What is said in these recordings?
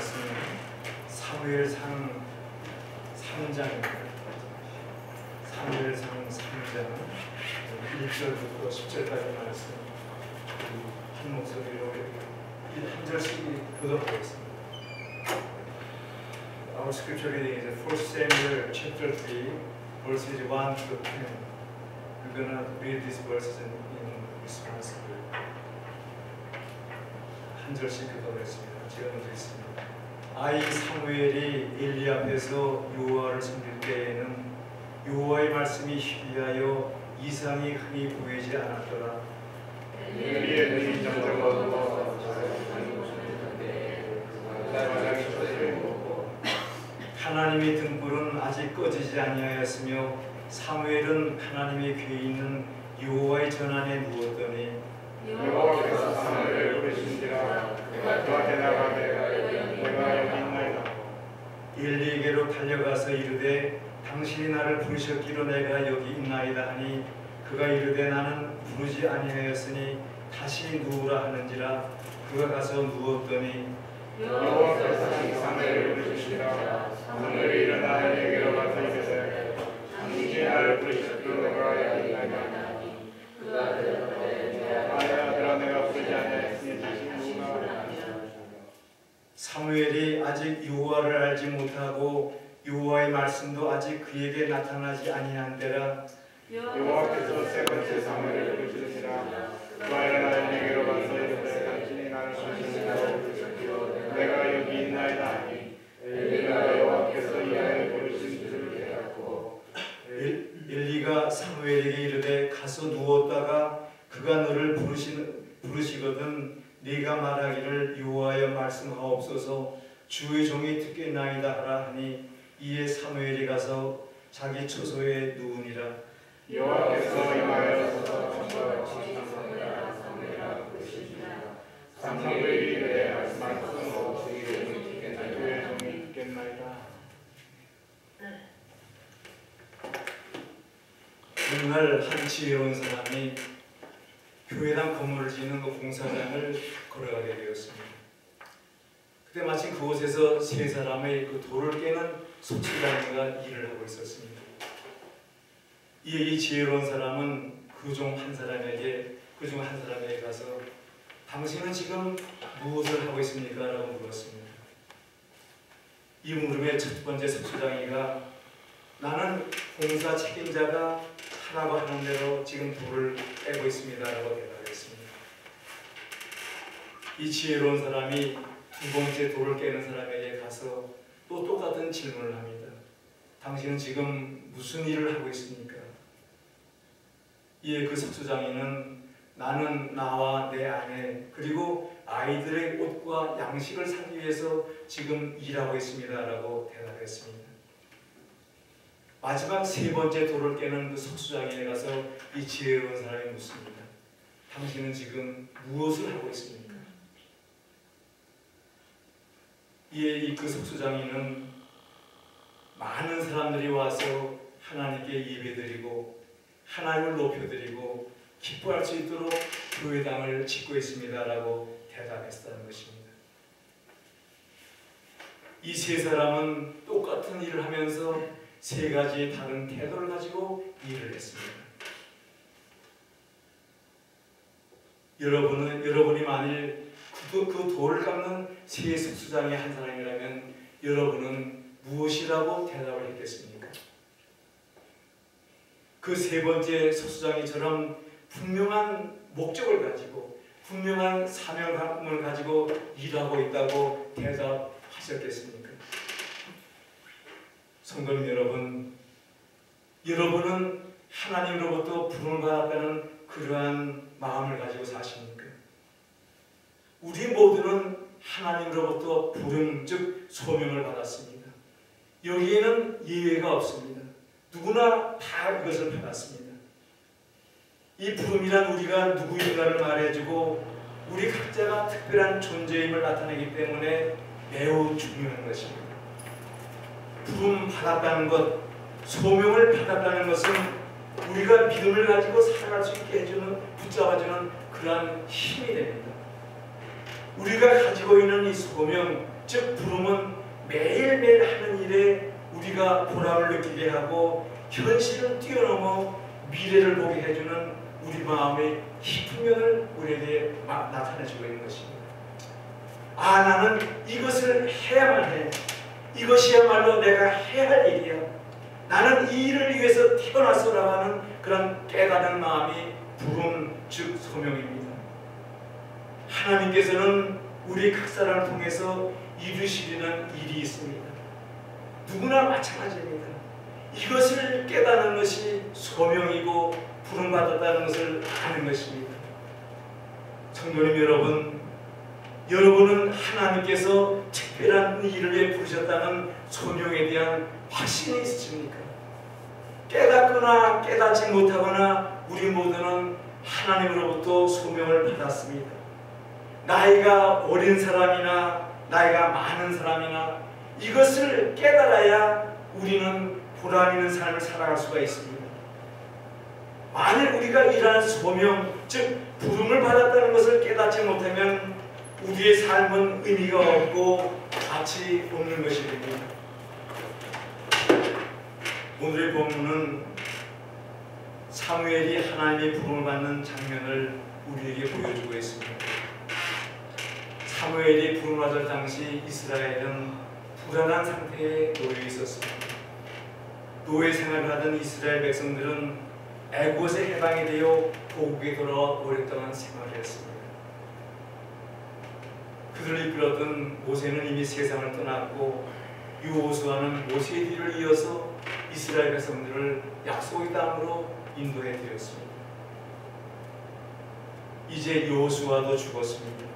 말씀은 사무엘상 3장입니다. 사무엘상 3장 1절부터 10절까지 말씀 한 목소리로 한 절씩 교독하겠습니다. Our scripture reading is 1 Samuel chapter 3 verses 1 to 10. We're gonna read these verses in response. 한 절씩 교독하겠습니다. 제가 먼저 읽습니다. 아이 사무엘이 엘리 앞에서 여호와를 섬길 때에는 여호와의 말씀이 희비하여 이상이 흔히 보이지 않았더라. 엘리의 눈이 점점하고 하나님의 등불은 아직 꺼지지 아니하였으며 사무엘은 하나님의 귀에 있는 여호와의 전안에 누웠더니 여호와께서 사무엘을 부르신지라 그가 저한테 나가되 내가 여기 있나이다. 엘리에게로 달려가서 이르되 당신이 나를 부르셨기로 내가 여기 있나이다 하니 그가 이르되 나는 부르지 아니하였으니 다시 누우라 하는지라 그가 가서 누웠더니 여호와께서 사무엘을 부르시니라. 사무엘이 일어나 엘리에게로 가서 이르되 당신이 나를 부르셨기로 내가 여기 있나이다. 그가 대답하되 아들아 내가 부르지 아니하였으니 다시 누우라. 사무엘이 아직 여호와를 알지 못하고 여호와의 말씀도 아직 그에게 나타나지 아니한 데라. 여호와께서 세 번째 사무엘을 부르시니라. 그가 일어나 엘리에게로 가서 이르되 당신이 나를 부르셨기로 내가 여기 있나이다 하니 엘리가 여호와께서 이 아이를 부르신 줄을 깨닫고 엘리가 사무엘에게 이르되 가서 누웠다가 그가 너를 부르시거든 네가 말하기를 여호와여 말씀하옵소서 주의 종이 듣겠나이다 하라 하니 이에 사무엘이 가서 자기 처소에 누우니라. 여호와께서 임하여서 사무엘아 부르시니라. 사무엘이 이르되 말씀하옵소서 주의 종이 듣겠나이다. 어느 날 한 지혜로운 사람이 교회당 건물을 짓는 그 공사장을 걸어가게 되었습니다. 그때 마침 그곳에서 세 사람의 그 돌을 깨는 소치장이가 일을 하고 있었습니다. 이에 이 지혜로운 사람은 그 중 한 사람에게 가서 당신은 지금 무엇을 하고 있습니까? 라고 물었습니다. 이 물음에 첫 번째 소치장이가 나는 공사 책임자가 하라고 하는 대로 지금 돌을 깨고 있습니다. 라고 대답했습니다. 이 지혜로운 사람이 두 번째 돌을 깨는 사람에게 가서 또 똑같은 질문을 합니다. 당신은 지금 무슨 일을 하고 있습니까? 이에 그 석수장인은 나는 나와 내 아내 그리고 아이들의 옷과 양식을 사기 위해서 지금 일하고 있습니다. 라고 대답했습니다. 마지막 세 번째 돌을 깨는 그 석수장인에 가서 이 지혜로운 사람이 묻습니다. 당신은 지금 무엇을 하고 있습니까? 이에 그 석수장인은 많은 사람들이 와서 하나님께 예배드리고 하나님을 높여드리고 기뻐할 수 있도록 교회당을 짓고 있습니다. 라고 대답했다는 것입니다. 이 세 사람은 똑같은 일을 하면서 세 가지의 다른 태도를 가지고 일을 했습니다. 여러분이 만일 그 돌을 깎는 세 석수장의 한 사람이라면 여러분은 무엇이라고 대답을 했겠습니까? 그 세 번째 석수장이처럼 분명한 목적을 가지고 분명한 사명감을 가지고 일하고 있다고 대답하셨겠습니까? 성도님 여러분은 하나님으로부터 부름을 받았다는 그러한 마음을 가지고 사십니까? 우리 모두는 하나님으로부터 부름, 즉 소명을 받았습니다. 여기에는 예외가 없습니다. 누구나 다 이것을 받았습니다. 이 부름이란 우리가 누구인가를 말해주고 우리 각자가 특별한 존재임을 나타내기 때문에 매우 중요한 것입니다. 부름 받았다는 것, 소명을 받았다는 것은 우리가 믿음을 가지고 살아갈 수 있게 해주는, 붙잡아주는 그러한 힘이 됩니다. 우리가 가지고 있는 이 소명, 즉 부름은 매일매일 하는 일에 우리가 보람을 느끼게 하고 현실을 뛰어넘어 미래를 보게 해주는 우리 마음의 깊은 면을 우리에게 나타내주고 있는 것입니다. 아, 나는 이것을 해야만 해. 이것이야말로 내가 해야 할 일이야. 나는 이 일을 위해서 태어났어라고 하는 그런 깨닫는 마음이 부름, 즉 소명입니다. 하나님께서는 우리 각 사람을 통해서 이루시려는 일이 있습니다. 누구나 마찬가지입니다. 이것을 깨닫는 것이 소명이고 부름받았다는 것을 아는 것입니다. 성도님 여러분, 여러분은 하나님께서 특별한 일을 위해 부르셨다는 소명에 대한 확신이 있으십니까? 깨닫거나 깨닫지 못하거나 우리 모두는 하나님으로부터 소명을 받았습니다. 나이가 어린 사람이나 나이가 많은 사람이나 이것을 깨달아야 우리는 보람 있는 삶을 살아갈 수가 있습니다. 만일 우리가 이러한 소명, 즉 부름을 받았다는 것을 깨닫지 못하면 우리의 삶은 의미가 없고 가치 없는 것이 됩니다. 오늘의 본문은 사무엘이 하나님의 부름을 받는 장면을 우리에게 보여주고 있습니다. 사무엘이 부름을 받을 당시 이스라엘은 불안한 상태에 놓여 있었습니다. 노예 생활을 하던 이스라엘 백성들은 애굽에 해방이 되어 고국에 돌아와 오랫동안 생활을 했습니다. 그들을 이끌었던 모세는 이미 세상을 떠났고 여호수아는 모세의 뒤를 이어서 이스라엘 백성들을 약속의 땅으로 인도해 드렸습니다. 이제 여호수아도 죽었습니다.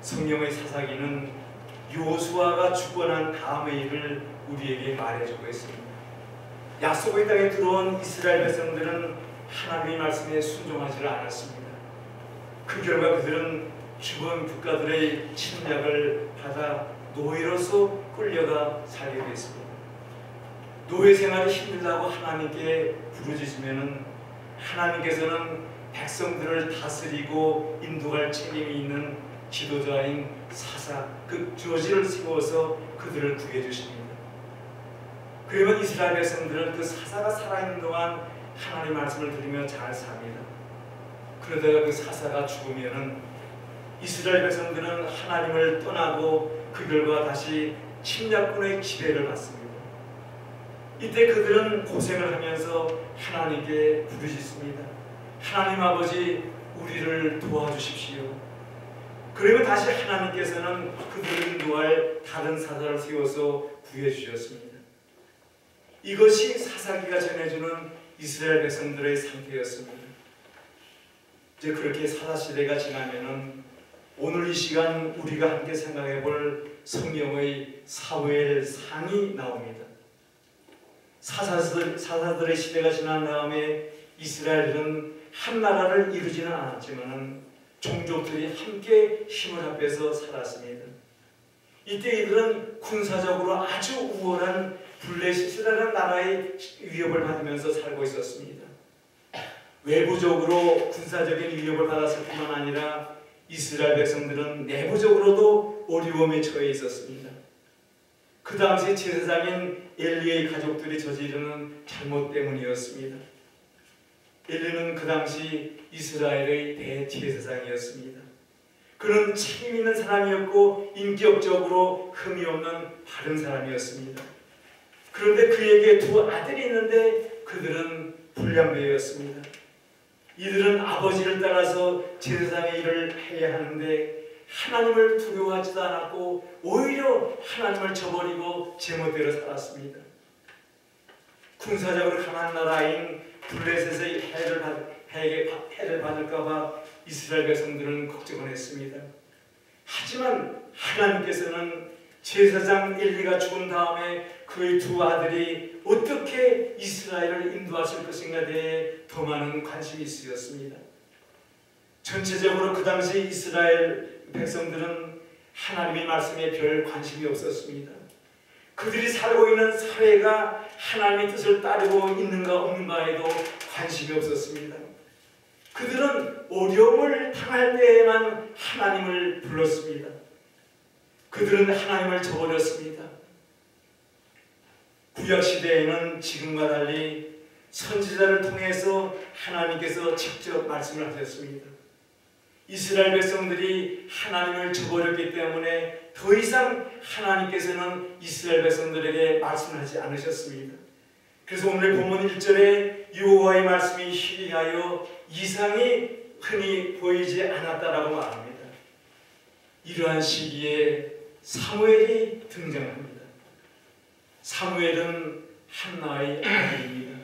성경의 사사기는 여호수아가 죽고 난 다음의 일을 우리에게 말해주고 있습니다. 약속의 땅에 들어온 이스라엘 백성들은 하나님의 말씀에 순종하지 않았습니다. 그 결과 그들은 주변 국가들의 침략을 받아 노예로서 끌려가 살게 됐습니다. 노예 생활이 힘들다고 하나님께 부르짖으면 하나님께서는 백성들을 다스리고 인도할 책임이 있는 지도자인 사사, 그 저지를 세워서 그들을 구해주십니다. 그러면 이스라엘 백성들은 그 사사가 살아있는 동안 하나님의 말씀을 들으며 잘 삽니다. 그러다가 그 사사가 죽으면 이스라엘 백성들은 하나님을 떠나고 그 결과 다시 침략군의 지배를 받습니다. 이때 그들은 고생을 하면서 하나님께 부르짖습니다. 하나님 아버지, 우리를 도와주십시오. 그러면 다시 하나님께서는 그들을 인도할 다른 사사를 세워서 구해주셨습니다. 이것이 사사기가 전해주는 이스라엘 백성들의 상태였습니다. 이제 그렇게 사사시대가 지나면은 오늘 이 시간 우리가 함께 생각해 볼 성경의 사무엘상이 나옵니다. 사사들의 시대가 지난 다음에 이스라엘은 한 나라를 이루지는 않았지만 종족들이 함께 힘을 합해서 살았습니다. 이때 이들은 군사적으로 아주 우월한 블레셋이라는 나라의 위협을 받으면서 살고 있었습니다. 외부적으로 군사적인 위협을 받았을 뿐만 아니라 이스라엘 백성들은 내부적으로도 어려움에 처해 있었습니다. 그 당시 제사장인 엘리의 가족들이 저지르는 잘못 때문이었습니다. 엘리는 그 당시 이스라엘의 대제사장이었습니다. 그는 책임 있는 사람이었고 인격적으로 흠이 없는 바른 사람이었습니다. 그런데 그에게 두 아들이 있는데 그들은 불량배였습니다. 이들은 아버지를 따라서 제사장의 일을 해야 하는데 하나님을 두려워하지도 않았고 오히려 하나님을 저버리고 제멋대로 살았습니다. 군사적으로 강한 나라인 블레셋의 해를 받을까봐 이스라엘 백성들은 걱정을 했습니다. 하지만 하나님께서는 제사장 엘리가 죽은 다음에 그의 두 아들이 어떻게 이스라엘을 인도하실 것인가에 대해 더 많은 관심이 있었습니다. 전체적으로 그 당시 이스라엘 백성들은 하나님의 말씀에 별 관심이 없었습니다. 그들이 살고 있는 사회가 하나님의 뜻을 따르고 있는가 없는가에도 관심이 없었습니다. 그들은 어려움을 당할 때에만 하나님을 불렀습니다. 그들은 하나님을 저버렸습니다. 구약시대에는 지금과 달리 선지자를 통해서 하나님께서 직접 말씀을 하셨습니다. 이스라엘 백성들이 하나님을 저버렸기 때문에 더 이상 하나님께서는 이스라엘 백성들에게 말씀하지 않으셨습니다. 그래서 오늘 본문 1절에 여호와의 말씀이 희미하여 이상이 흔히 보이지 않았다라고 말합니다. 이러한 시기에 사무엘이 등장합니다. 사무엘은 한나의 아들입니다.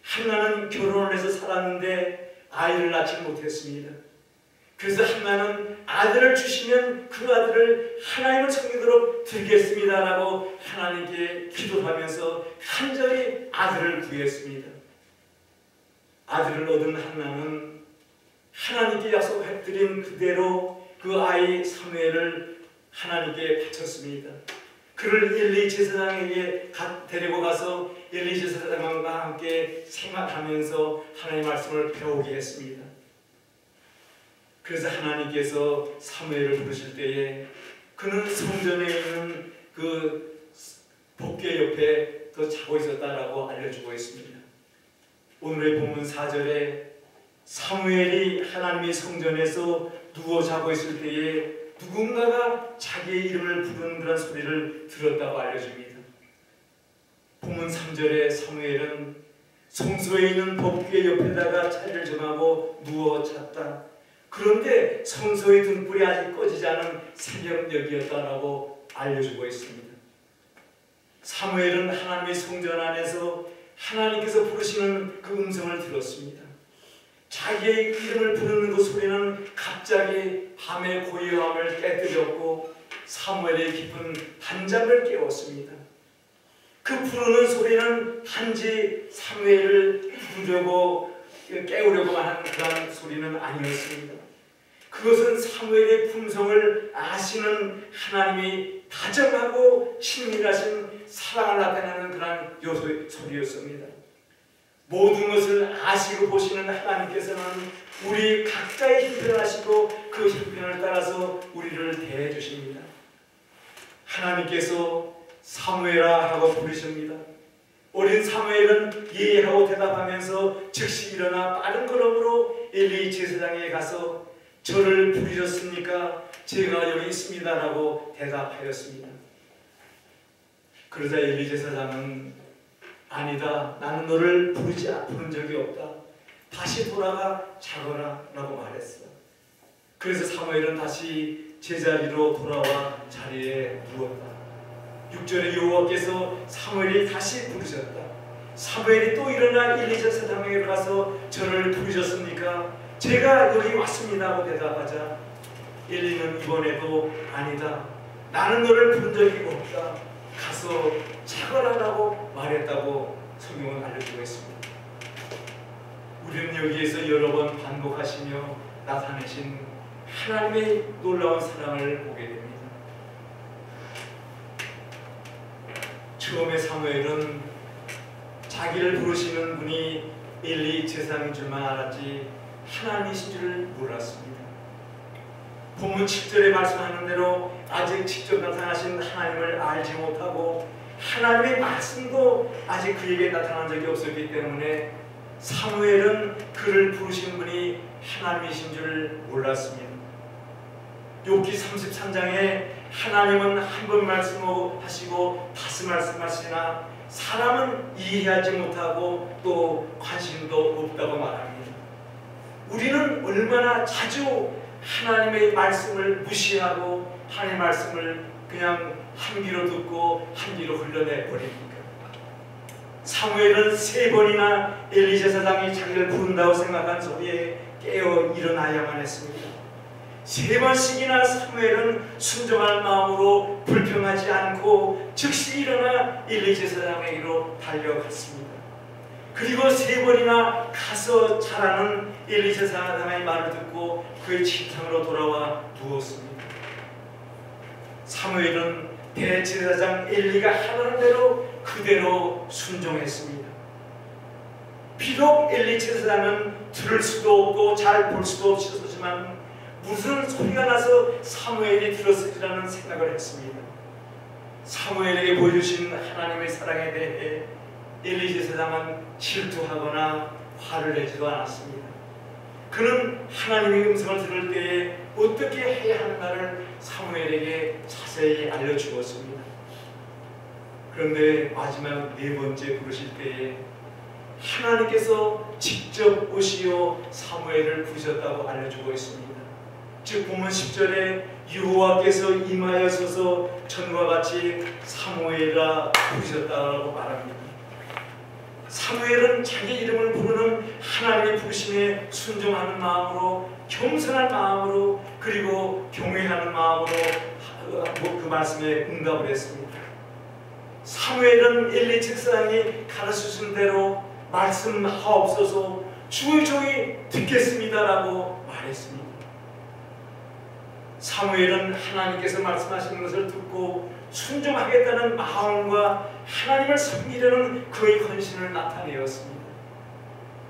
한나는 결혼을 해서 살았는데 아이를 낳지 못했습니다. 그래서 한나는 아들을 주시면 그 아들을 하나님을 섬기도록 드리겠습니다라고 하나님께 기도하면서 간절히 아들을 구했습니다. 아들을 얻은 한나는 하나님께 약속드린 그대로 그 아이 사무엘을 하나님께 바쳤습니다. 그를 엘리 제사장에게 데리고 가서 엘리 제사장과 함께 생활하면서 하나님의 말씀을 배우게 했습니다. 그래서 하나님께서 사무엘을 부르실 때에 그는 성전에 있는 그 복궤 옆에 더 자고 있었다라고 알려주고 있습니다. 오늘의 본문 4절에 사무엘이 하나님의 성전에서 누워 자고 있을 때에 누군가가 자기의 이름을 부르는 그런 소리를 들었다고 알려줍니다. 본문 3절에 사무엘은 성소에 있는 법궤 옆에다가 자리를 정하고 누워 잤다. 그런데 성소의 등불이 아직 꺼지지 않은 새벽녘이었다라고 알려주고 있습니다. 사무엘은 하나님의 성전 안에서 하나님께서 부르시는 그 음성을 들었습니다. 자기의 이름을 부르는 그 소리는 갑자기 밤의 고요함을 깨뜨렸고 사무엘의 깊은 단잠을 깨웠습니다. 그 부르는 소리는 단지 사무엘을 깨우려고만 한 그런 소리는 아니었습니다. 그것은 사무엘의 품성을 아시는 하나님이 다정하고 친밀하신 사랑을 나타내는 그런 소리였습니다. 모든 것을 아시고 보시는 하나님께서는 우리 각자의 형편을 아시고 그 형편을 따라서 우리를 대해 주십니다. 하나님께서 사무엘아 하고 부르십니다. 어린 사무엘은 예하고 대답하면서 즉시 일어나 빠른 걸음으로 엘리 제사장에게 가서 저를 부르셨습니까? 제가 여기 있습니다 라고 대답하였습니다. 그러자 엘리 제사장은 아니다, 나는 너를 부른 적이 없다. 다시 돌아가 자거라 라고 말했어요. 그래서 사무엘은 다시 제자리로 돌아와 자리에 누웠다. 6절에 여호와께서 사무엘이 다시 부르셨다. 사무엘이 또 일어나 엘리 제사장에게 가서 저를 부르셨습니까? 제가 여기 왔습니다 하고 대답하자 엘리는 이번에도 아니다, 나는 너를 부른 적이 없다. 가서 자거라라고 말했다고 성경은 알려주고 있습니다. 우리는 여기에서 여러 번 반복하시며 나타내신 하나님의 놀라운 사랑을 보게 됩니다. 처음에 사무엘은 자기를 부르시는 분이 엘리 제사장인 줄만 알았지 하나님이신 줄을 몰랐습니다. 본문 7절에 말씀하는 대로 아직 직접 나타나신 하나님을 알지 못하고 하나님의 말씀도 아직 그에게 나타난 적이 없었기 때문에 사무엘은 그를 부르신 분이 하나님이신 줄 몰랐습니다. 욥기 33장에 하나님은 한 번 말씀하시고 다시 말씀하시나 사람은 이해하지 못하고 또 관심도 없다고 말합니다. 우리는 얼마나 자주 하나님의 말씀을 무시하고 하나님의 말씀을 그냥 한 귀로 듣고 한 귀로 흘려내버립니까? 사무엘은 3번이나 엘리 제사장이 자기를 부른다고 생각한 소리에 깨어 일어나야만 했습니다. 3번씩이나 사무엘은 순종할 마음으로 불평하지 않고 즉시 일어나 엘리 제사장에게로 달려갔습니다. 그리고 3번이나 가서 자라는 엘리 제사장의 말을 듣고 그의 침상으로 돌아와 누웠습니다. 사무엘은 대제사장 엘리가 하라는 대로 그대로 순종했습니다. 비록 엘리 제사장은 들을 수도 없고 잘 볼 수도 없었지만 무슨 소리가 나서 사무엘이 들었으리라는 생각을 했습니다. 사무엘에게 보여주신 하나님의 사랑에 대해 엘리 제사장은 질투하거나 화를 내지도 않았습니다. 그는 하나님의 음성을 들을 때에 어떻게 해야 하는가를 사무엘에게 자세히 알려주었습니다. 그런데 마지막 네 번째 부르실 때에 하나님께서 직접 오시어 사무엘을 부르셨다고 알려주고 있습니다. 즉 본문 10절에 여호와께서 임하여서서 전과 같이 사무엘아 부르셨다고 말합니다. 사무엘은 자기 이름을 부르는 하나님의 부르심에 순종하는 마음으로, 겸손한 마음으로, 그리고 경외하는 마음으로 그 말씀에 응답을 했습니다. 사무엘은 엘리 책상이 가르쳐준 대로 말씀하옵소서 주의 종이 듣겠습니다라고 말했습니다. 사무엘은 하나님께서 말씀하시는 것을 듣고 순종하겠다는 마음과 하나님을 섬기려는 그의 헌신을 나타내었습니다.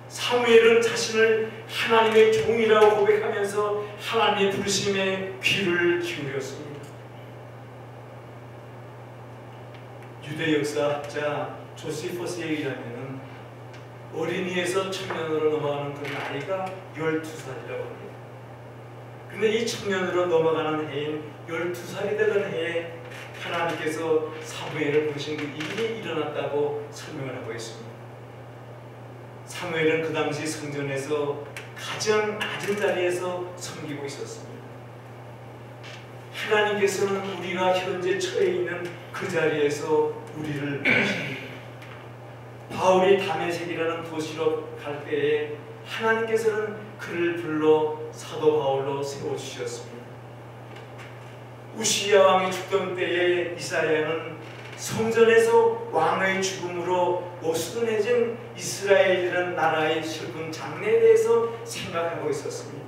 사무엘은 자신을 하나님의 종이라고 고백하면서 하나님의 부르심에 귀를 기울였습니다. 유대 역사학자 조시퍼스에 의하면 어린이에서 청년으로 넘어가는 그 나이가 12살이라고 합니다. 그런데 이 청년으로 넘어가는 해인 12살이 되던 해에 하나님께서 사무엘을 부르신 그 일이 일어났다고 설명을 하고 있습니다. 사무엘은 그 당시 성전에서 가장 낮은 자리에서 섬기고 있었습니다. 하나님께서는 우리가 현재 처해 있는 그 자리에서 우리를 부르십니다. 바울이 다메섹이라는 도시로 갈 때에 하나님께서는 그를 불러 사도 바울로 세워주셨습니다. 우시야 왕이 죽던 때에 이사야는 성전에서 왕의 죽음으로 어수선해진 이스라엘이라는 나라의 슬픈 장래에 대해서 생각하고 있었습니다.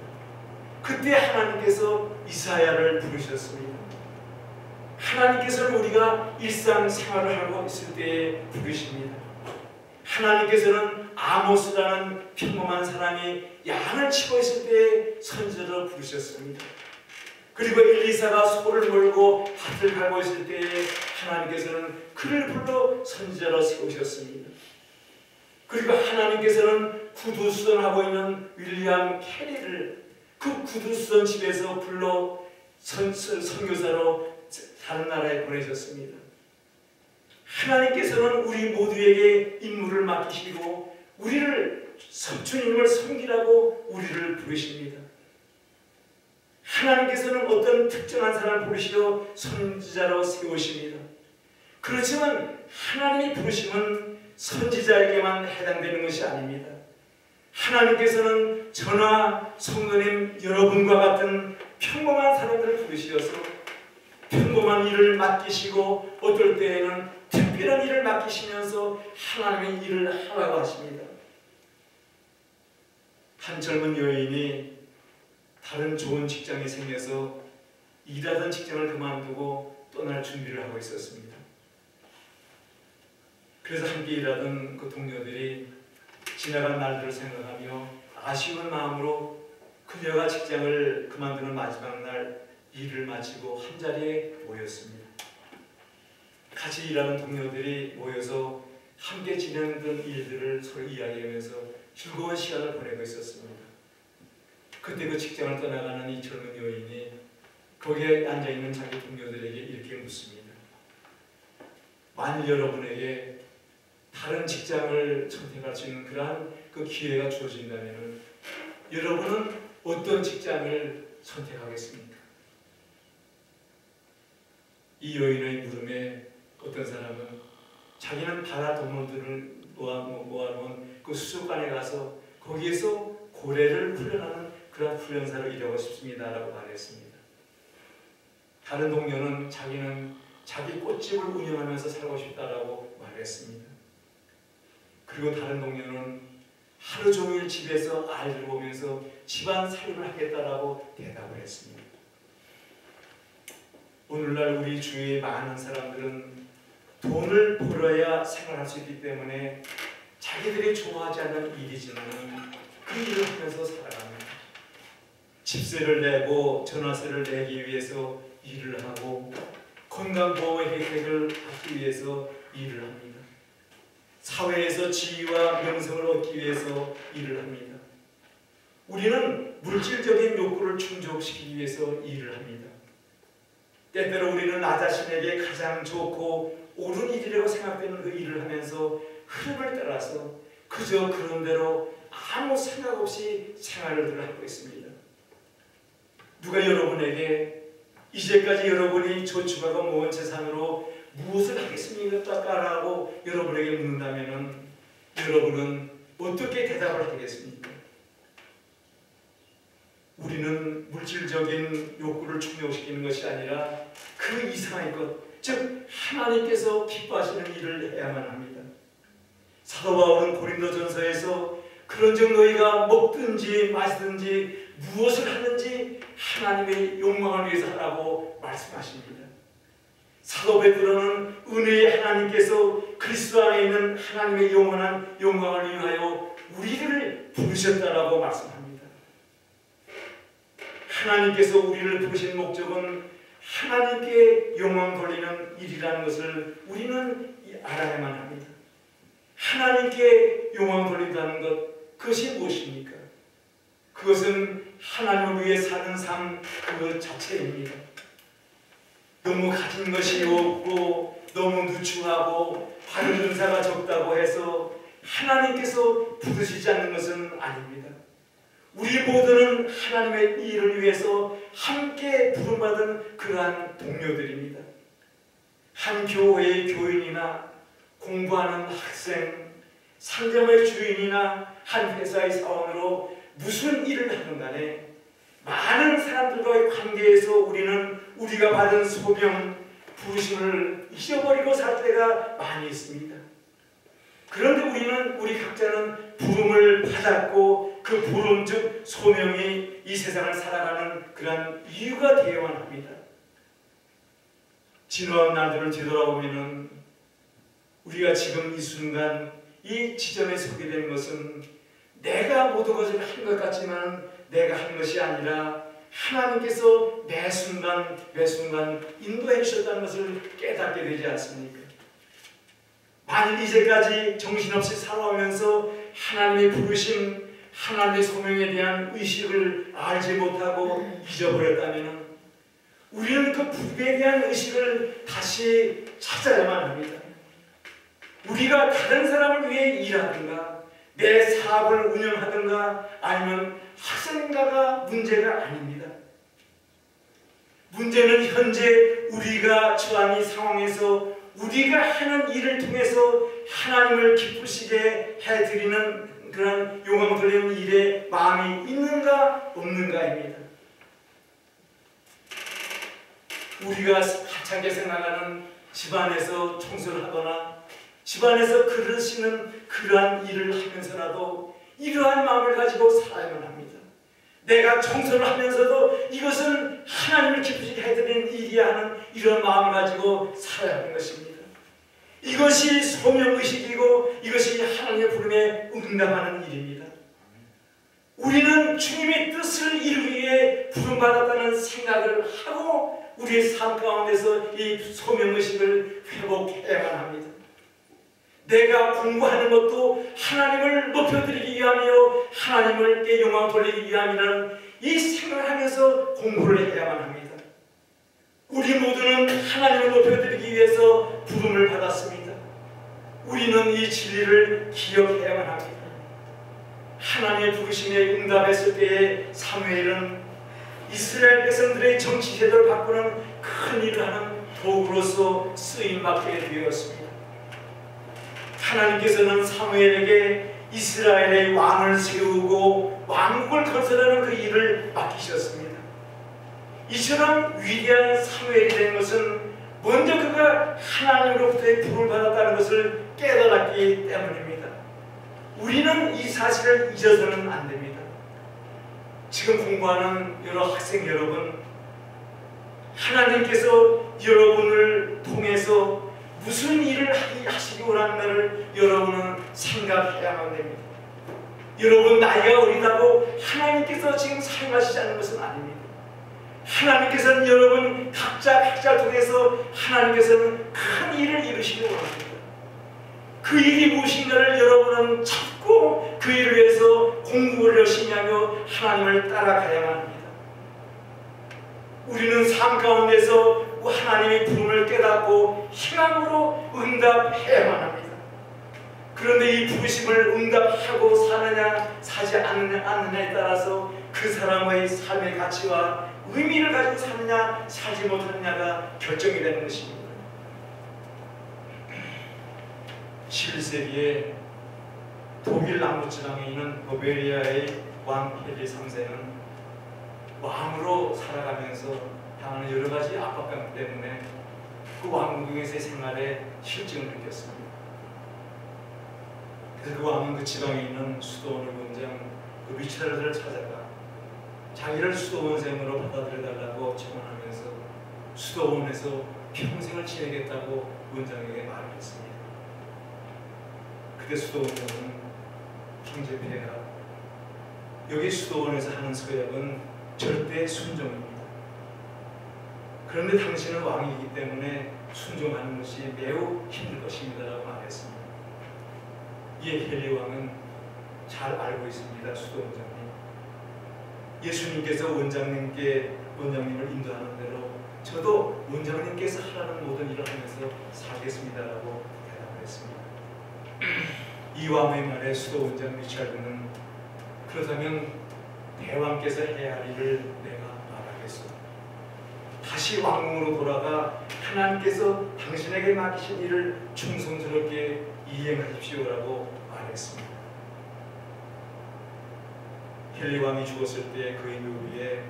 그때 하나님께서 이사야를 부르셨습니다. 하나님께서는 우리가 일상생활을 하고 있을 때에 부르십니다. 하나님께서는 아모스라는 평범한 사람이 양을 치고 있을 때에 선지자로 부르셨습니다. 그리고 엘리사가 소를 몰고 밭을 갈고 있을 때에 하나님께서는 그를 불러 선지자로 세우셨습니다. 그리고 하나님께서는 구두수선하고 있는 윌리엄 캐리를 그 구두수선 집에서 불러 선교사로 다른 나라에 보내셨습니다. 하나님께서는 우리 모두에게 임무를 맡기시고 우리를 주님을 섬기라고 우리를 부르십니다. 하나님께서는 어떤 특정한 사람을 부르시어 선지자로 세우십니다. 그렇지만 하나님의 부르심은 선지자에게만 해당되는 것이 아닙니다. 하나님께서는 저나 성도님 여러분과 같은 평범한 사람들을 부르시어서 평범한 일을 맡기시고 어떨 때에는 특별한 일을 맡기시면서 하나님의 일을 하라고 하십니다. 한 젊은 여인이 다른 좋은 직장이 생겨서 일하던 직장을 그만두고 떠날 준비를 하고 있었습니다. 그래서 함께 일하던 그 동료들이 지나간 날들을 생각하며 아쉬운 마음으로 그녀가 직장을 그만두는 마지막 날 일을 마치고 한자리에 모였습니다. 같이 일하는 동료들이 모여서 함께 진행된 일들을 서로 이야기하면서 즐거운 시간을 보내고 있었습니다. 그때 그 직장을 떠나가는 이 젊은 여인이 거기에 앉아있는 자기 동료들에게 이렇게 묻습니다. 만일 여러분에게 다른 직장을 선택할 수 있는 그러한 그 기회가 주어진다면 여러분은 어떤 직장을 선택하겠습니까? 이 여인의 물음에 어떤 사람은 자기는 바다 동물들을 모아놓은 그 수족관에 가서 거기에서 고래를 훈련하는 그런 훈련사로 일하고 싶습니다라고 말했습니다. 다른 동료는 자기는 자기 꽃집을 운영하면서 살고 싶다라고 말했습니다. 그리고 다른 동료는 하루 종일 집에서 아이를 보면서 집안 살림을 하겠다라고 대답을 했습니다. 오늘날 우리 주위의 많은 사람들은 돈을 벌어야 생활할 수 있기 때문에 자기들이 좋아하지 않는 일이지만 그 일을 하면서 살아갑니다. 집세를 내고 전화세를 내기 위해서 일을 하고 건강보험 혜택을 받기 위해서 일을 합니다. 사회에서 지위와 명성을 얻기 위해서 일을 합니다. 우리는 물질적인 욕구를 충족시키기 위해서 일을 합니다. 때때로 우리는 나 자신에게 가장 좋고 옳은 일이라고 생각되는 그 일을 하면서 흐름을 따라서 그저 그런 대로 아무 생각 없이 생활을 하고 있습니다. 누가 여러분에게 이제까지 여러분이 저축하고 모은 재산으로 무엇을 하겠습니까? 라고 여러분에게 묻는다면 여러분은 어떻게 대답을 하겠습니까? 우리는 물질적인 욕구를 충족시키는 것이 아니라 그 이상의 것, 즉 하나님께서 기뻐하시는 일을 해야만 합니다. 사도 바울은 고린도전서에서 그런즉 너희가 먹든지 마시든지 무엇을 하든지 하나님의 영광을 위해서 하라고 말씀하십니다. 사도 베드로는 은혜의 하나님께서 그리스도 안에 있는 하나님의 영원한 영광을 위하여 우리를 부르셨다라고 말씀합니다. 하나님께서 우리를 부르신 목적은 하나님께 영광 돌리는 일이라는 것을 우리는 알아야만 합니다. 하나님께 영광 돌린다는 것, 그것이 무엇입니까? 그것은 하나님을 위해 사는 삶 그 자체입니다. 너무 가진 것이 없고 너무 누추하고 받은 은사가 적다고 해서 하나님께서 부르시지 않는 것은 아닙니다. 우리 모두는 하나님의 일을 위해서 함께 부름받은 그러한 동료들입니다. 한 교회의 교인이나 공부하는 학생, 상점의 주인이나 한 회사의 사원으로 무슨 일을 하든 간에 많은 사람들과의 관계에서 우리는 우리가 받은 소명, 부르심을 잊어버리고 살 때가 많이 있습니다. 그런데 우리 각자는 부름을 받았고 그 부름 즉 소명이 이 세상을 살아가는 그런 이유가 되어야만 합니다. 지나온 날들을 되돌아보면 우리가 지금 이 순간 이 지점에 서게 된 것은 내가 모든 것을 한 것 같지만 내가 한 것이 아니라 하나님께서 매 순간 인도해 주셨다는 것을 깨닫게 되지 않습니까? 만일 이제까지 정신없이 살아오면서 하나님의 부르심, 하나님의 소명에 대한 의식을 알지 못하고 잊어버렸다면 우리는 그 부름에 대한 의식을 다시 찾아야만 합니다. 우리가 다른 사람을 위해 일하든가 내 사업을 운영하든가 아니면 학생인가가 문제가 아닙니다. 문제는 현재 우리가 처한 이 상황에서 우리가 하는 일을 통해서 하나님을 기쁘시게 해드리는 그런 영광 돌리는 일에 마음이 있는가 없는가입니다. 우리가 하찮게 생각하는 집안에서 청소를 하거나 집안에서 그릇 씻는 그러한 일을 하면서라도 이러한 마음을 가지고 살아야만 합니다. 내가 청소를 하면서도 이것은 하나님을 기쁘시게 해드리는 일이야 하는 이런 마음을 가지고 살아야 하는 것입니다. 이것이 소명의식이고 이것이 하나님의 부름에 응답하는 일입니다. 우리는 주님의 뜻을 이루기 위해 부름받았다는 생각을 하고 우리의 삶 가운데서 이 소명의식을 회복해야만 합니다. 내가 공부하는 것도 하나님을 높여드리기 위함이요 하나님께 영광 돌리기 위함이라는 이 생각을 하면서 공부를 해야만 합니다. 우리 모두는 하나님을 높여드리기 위해서 부름을 받았습니다. 우리는 이 진리를 기억해야만 합니다. 하나님의 부르심에 응답했을 때에 사무엘은 이스라엘 백성들의 정치 제도를 바꾸는 큰 일을 하는 도구로서 쓰임받게 되었습니다. 하나님께서는 사무엘에게 이스라엘의 왕을 세우고 왕국을 건설하는 그 일을 맡기셨습니다. 이처럼 위대한 사무엘이 된 것은 먼저 그가 하나님으로부터의 부름을 받았다는 것을 깨달았기 때문입니다. 우리는 이 사실을 잊어서는 안 됩니다. 지금 공부하는 여러 학생 여러분, 하나님께서 여러분을 통해서 무슨 일을 하시기 원하는가를 여러분은 생각해야만 됩니다. 여러분 나이가 어리다고 하나님께서 지금 사용하시지 않는 것은 아닙니다. 하나님께서는 여러분 각자를 통해서 하나님께서는 큰 일을 이루시기 원합니다. 그 일이 무엇인가를 여러분은 찾고 그 일을 위해서 공부를 열심히 하며 하나님을 따라가야만 합니다. 우리는 삶 가운데서 하나님의 부름을 깨닫고 희망으로 응답해야만 합니다. 그런데 이 부르심을 응답하고 사느냐 사지 않느냐에 따라서 그 사람의 삶의 가치와 의미를 가지고 사느냐 살지 못하느냐가 결정이 되는 것입니다. 11세기에 독일 남부지방에 있는 버베리아의 왕 헨리 3세는 왕으로 살아가면서 당하는 여러 가지 압박감 때문에 그 왕궁에서의 생활에 실증을 느꼈습니다. 그래서 그 왕은 그 지방에 있는 수도원의 원장 그 리처드를 찾아가 자기를 수도원생으로 받아들여달라고 청원하면서 수도원에서 평생을 지내겠다고 원장에게 말을 했습니다. 그때 수도원장은 황제 폐하, 여기 수도원에서 하는 서약은 절대 순종입니다. 그런데 당신은 왕이기 때문에 순종하는 것이 매우 힘들 것입니다 라고 말했습니다. 이에 헨리 왕은 잘 알고 있습니다. 수도원장님, 예수님께서 원장님을 인도하는 대로 저도 원장님께서 하라는 모든 일을 하면서 살겠습니다 라고 대답을 했습니다. 이 왕의 말에 수도원장 리차드는 그렇다면 대왕께서 해야 할 일을 내가 말하겠소. 다시 왕궁으로 돌아가 하나님께서 당신에게 맡기신 일을 충성스럽게 이행하십시오라고 말했습니다. 헨리 왕이 죽었을 때 그의 묘비에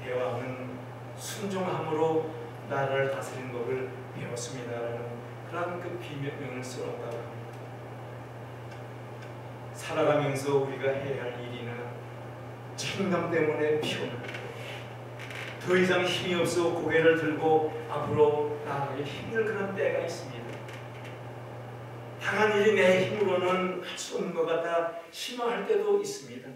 대왕은 순종함으로 나라를 다스리는 법을 배웠습니다라는 그런 그 비명을 써놓았다고 합니다. 살아가면서 우리가 해야 할 일이나 책임감 때문에 피곤합니다. 더 이상 힘이 없어 고개를 들고 앞으로 나아가기 힘들 그런 때가 있습니다. 당한 일이 내 힘으로는 할 수 없는 것 같아 실망할 때도 있습니다.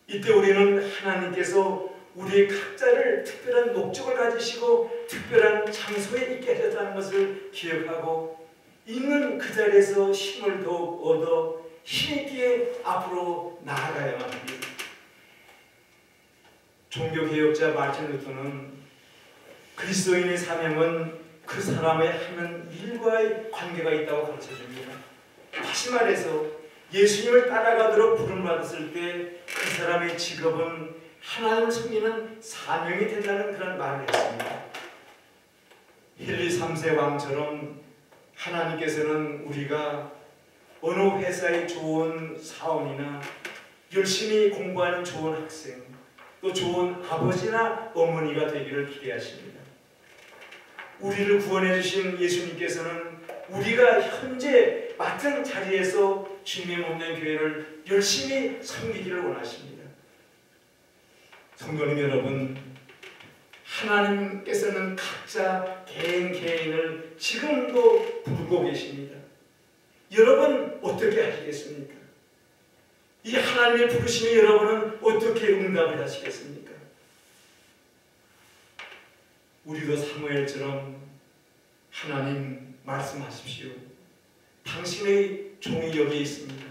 이때 우리는 하나님께서 우리 각자를 특별한 목적을 가지시고 특별한 장소에 있게 하셨다는 것을 기억하고 있는 그 자리에서 힘을 더욱 얻어 힘있게 앞으로 나아가야만 합니다. 종교개혁자 마틴 루터는 그리스도인의 사명은 그 사람의 하는 일과의 관계가 있다고 가르쳐줍니다. 다시 말해서 예수님을 따라가도록 부름을 받았을 때 그 사람의 직업은 하나님을 섬기는 사명이 된다는 그런 말을 했습니다. 헨리 3세 왕처럼 하나님께서는 우리가 어느 회사의 좋은 사원이나 열심히 공부하는 좋은 학생, 또 좋은 아버지나 어머니가 되기를 기대하십니다. 우리를 구원해 주신 예수님께서는 우리가 현재 맡은 자리에서 주님의 몸된 교회를 열심히 섬기기를 원하십니다. 성도님 여러분, 하나님께서는 각자 개인을 지금도 부르고 계십니다. 여러분 어떻게 하시겠습니까? 이 하나님의 부르심에 여러분은 어떻게 응답을 하시겠습니까? 우리도 사무엘처럼 하나님 말씀하십시오. 당신의 종이 여기 있습니다.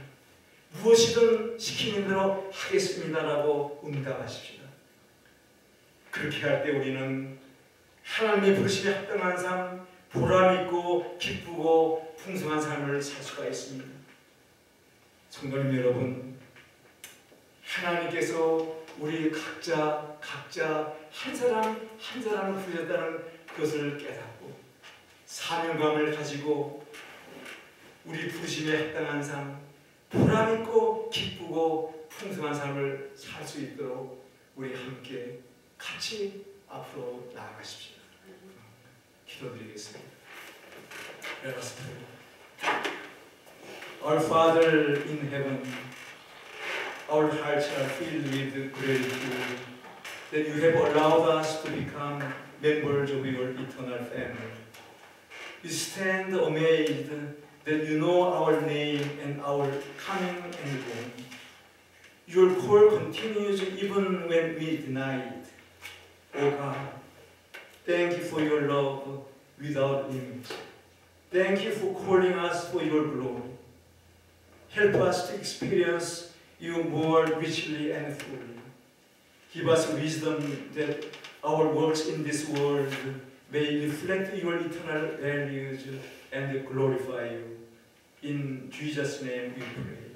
무엇이든 시키는 대로 하겠습니다라고 응답하십시오. 그렇게 할 때 우리는 하나님의 부르심에 합당한 삶, 보람있고 기쁘고 풍성한 삶을 살 수가 있습니다. 성도님 여러분, 하나님께서 우리 각자 한 사람 한 사람을 부르셨다는 그것을 깨닫고 사명감을 가지고 우리 부르심에 합당한 삶, 보람있고 기쁘고 풍성한 삶을 살 수 있도록 우리 함께 같이 앞으로 나아가십시오. 기도드리겠습니다. Let us pray. Our Father in heaven, our hearts are filled with gratitude that you have allowed us to become members of your eternal family. We stand amazed that you know our name and our coming and going. Your call continues even when we deny it. Oh God, thank you for your love without limit. Thank you for calling us for your glory. Help us to experience you more richly and fully. Give us wisdom that our works in this world may reflect your eternal values and glorify you. In Jesus' name we pray.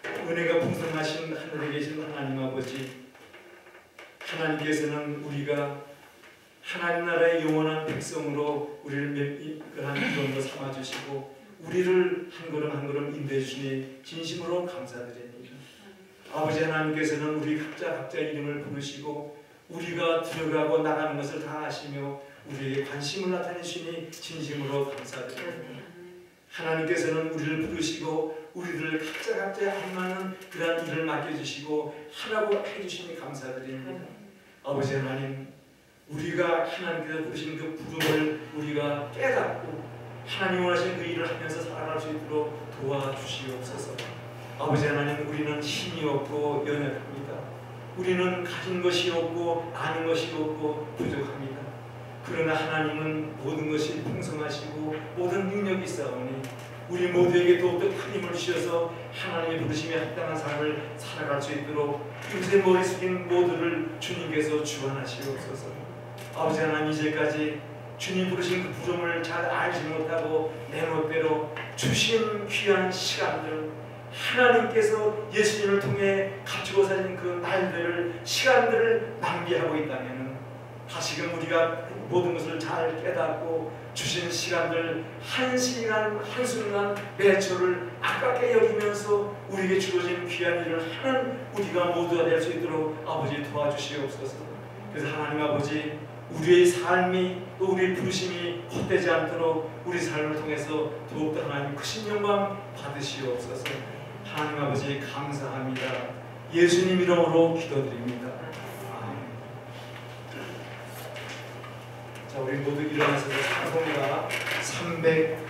은혜가 풍성하신 하늘에 계신 하나님 아버지, 하나님께서는 우리가 하나님 나라의 영원한 백성으로 우리를 그런 삼아주시고 우리를 한 걸음 한 걸음 인도해 주시니 진심으로 감사드립니다. 아버지 하나님께서는 우리 각자 이름을 부르시고 우리가 들어가고 나가는 것을 다 아시며 우리에게 관심을 나타내시니 진심으로 감사드립니다. 하나님께서는 우리를 부르시고 우리를 각자 알맞는 그러한 일을 맡겨주시고 하라고 해주시니 감사드립니다. 아버지 하나님, 우리가 하나님께서 부르신 그 부름을 우리가 깨닫고 하나님 원하시는 그 일을 하면서 살아갈 수 있도록 도와주시옵소서. 아버지 하나님, 우리는 힘이 없고 연약합니다. 우리는 가진 것이 없고 아는 것이 없고 부족합니다. 그러나 하나님은 모든 것이 풍성하시고 모든 능력이 있사오니 우리 모두에게 더욱더 큰 힘을 주셔서 하나님의 부르심에 합당한 삶을 살아갈 수 있도록 요새 머리 숙인 모두를 주님께서 주관하시옵소서. 아버지 하나님, 이제까지 주님 부르신 그 부름을 잘 알지 못하고 내 멋대로 주신 귀한 시간들, 하나님께서 예수님을 통해 갖추고 사신 그 날들을, 시간들을 낭비하고 있다면 다시금 우리가 모든 것을 잘 깨닫고 주신 시간들 한 시간 한순간 매 초를 아깝게 여기면서 우리에게 주어진 귀한 일을 하는 우리가 모두가 될 수 있도록 아버지 도와주시옵소서. 그래서 하나님 아버지, 우리의 삶이 또 우리의 부르심이 헛되지 않도록 우리 삶을 통해서 더욱더 하나님 크신 영광 받으시옵소서. 하나님 아버지 감사합니다. 예수님 이름으로 기도드립니다. 아멘. 자, 우리 모두 일어나서 찬송가 300